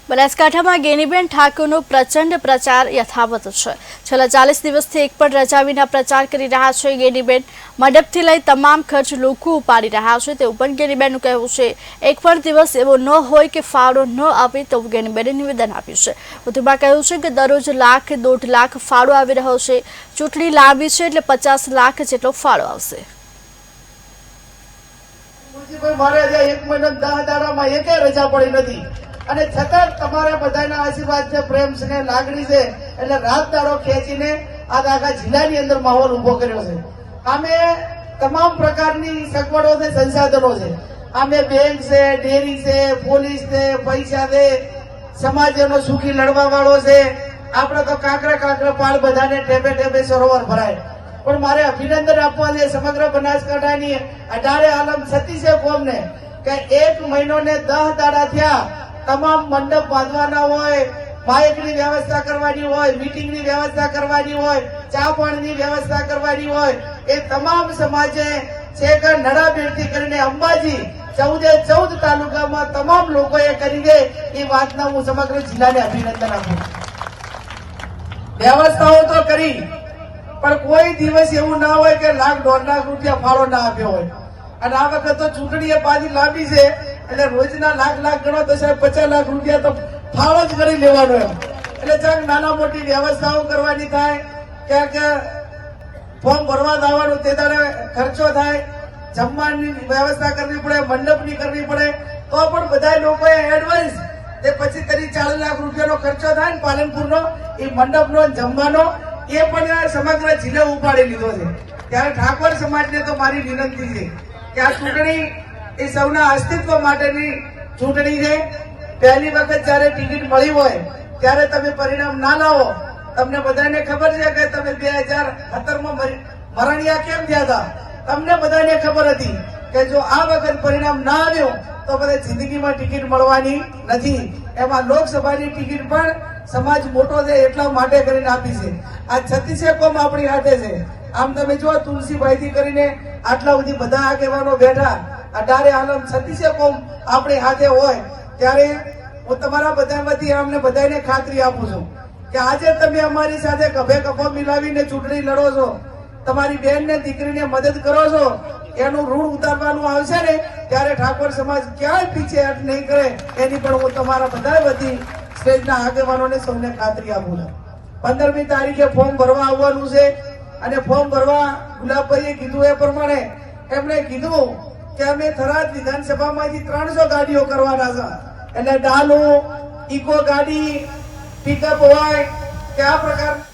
બનાસકાંઠામાં ગેનીબેન ઠાકોરનો પ્રચંડ પ્રચાર યથાવત છે। છેલ્લા 40 દિવસથી એક પણ રજા વિના પ્રચાર કરી રહ્યા છે। ગેનીબેન મંડપથી લઈ તમામ ખર્ચ લોકો ઉપાડી રહ્યા છે તેવું પણ ગેનીબેનનું કહેવું છે। એક પણ દિવસ એવો ન હોય કે ફાળો ન આવે તેવું ગેનીબેને નિવેદન આપ્યું છે। વધુમાં કહ્યું છે કે દરરોજ લાખ 1.5 લાખ ફાળો આવી રહ્યો છે। ચૂંટણી લાંબી છે એટલે 50 લાખ જેટલો ફાળો આવશે। મારે એક મહિનો 10 દાડામાં એકે રજા પડી નથી અને છતાં તમારા બધાના આશીર્વાદ છે, પ્રેમ છે, લાગણી છે એટલે રાત દાડો ખેંચીને આખા જિલ્લાની અંદર માહોલ ઉભો કર્યો છે। આમે તમામ પ્રકારની સગવડો છે, સંસાધનો છે। આમે બેંક છે, ડેરી છે, પોલીસ છે, પૈસા છે, સમાજનો સુખી લડવા વાળો છે। આપણે તો કાંકરા પાળ બધાને ટેપે ટેપે સરોવર ભરાય। પણ મારે અભિનંદન આપવા છે સમગ્ર બનાસકાંઠાની 18 આલમ 36 કોમને કે એક મહિનો ને 10 દાડા થયા। તમામ મંડપ બાંધવાના હોય, માઇકની વ્યવસ્થા કરવાની હોય, મીટિંગની વ્યવસ્થા કરવાની હોય, ચા પાણીની વ્યવસ્થા કરવાની હોય, એ તમામ સમાજે છે કે નડાબેડથી કરીને અંબાજી 14 તાલુકામાં તમામ લોકોએ કરી દે એ વાતના હું સમગ્ર જિલ્લાને અભિનંદન આપું। વ્યવસ્થાઓ તો કરી પણ કોઈ દિવસ એવું ના હોય કે લાખ 1.5 લાખ રૂપિયા ફાળો ના આપ્યો હોય। અને આ વખત તો ચૂંટણી પાછી લાંબી છે એટલે રોજના લાખ ગણો તો 50 લાખ રૂપિયા તો ફાળો જ કરી લેવાનો એમ। એટલે ચાક નાના મોટી વ્યવસ્થાઓ કરવાની થાય, ક્યાંક ફોર્મ ભરવા જવાનું તે દાડે ખર્ચો થાય, જમવાની વ્યવસ્થા કરવી પડે, મંડપની કરવી પડે, તો પણ બધા લોકોએ એડવાન્સ તે પછી 30-40 લાખ રૂપિયાનો ખર્ચો થાય ને પાલનપુરનો એ મંડપનો જમવાનો એ પણ સમગ્ર જિલ્લો ઉપાડી લીધો છે। ત્યારે ઠાકોર સમાજને તો મારી વિનંતી છે કે આ ચૂંટણી એ સૌના અસ્તિત્વ માટેની ચૂંટણી છે। પહેલી વખત જયારે ટિકિટ મળી હોય ત્યારે તમે પરિણામ ના લાવો। તમને બધાને ખબર છે કે તમે 2017માં મરણિયા કેમ થયા હતા, તમને બધાને ખબર હતી કે જો આ વખત પરિણામ ના આવ્યું તો બધા જિંદગીમાં ટિકિટ મળવાની નથી। એમાં લોકસભાની ટિકિટ પણ સમાજ મોટો છે એટલા માટે કરીને આપી છે। આ 36 કોમ આપણી હાથે છે। આમ તમે જો તુલસીભાઈ થી કરીને આટલા સુધી બધા આગેવાનો બેઠા, 18 આલમ 36 કોમ આપણી હાથે હોય ત્યારે હું તમારા બધા વતી અમને બધાને ખાતરી આપું છું કે આજે તમે અમારી સાથે ખભે ખભો મિલાવીને ચૂંટણી લડો છો, તમારી બેન ને દીકરીને મદદ કરો છો, એનું ઋણ ઉતારવાનું આવશે ને ત્યારે ઠાકોર સમાજ ક્યાંય પીછે હટ નહીં કરે એની પણ હું તમારા બધા વતી સ્ટેજના આગેવાનોને સૌને ખાતરી આપું છું। 15મી તારીખે ફોર્મ ભરવા આવવાનું છે અને ફોર્મ ભરવા ગુલાબભાઈએ કીધું એ પ્રમાણે એમણે કીધું કે અમે થરાદ વિધાનસભામાંથી 300 ગાડીઓ કરવાના છે। એટલે ડાલો, ઇકો ગાડી, પિકઅપ હોય કે આ પ્રકાર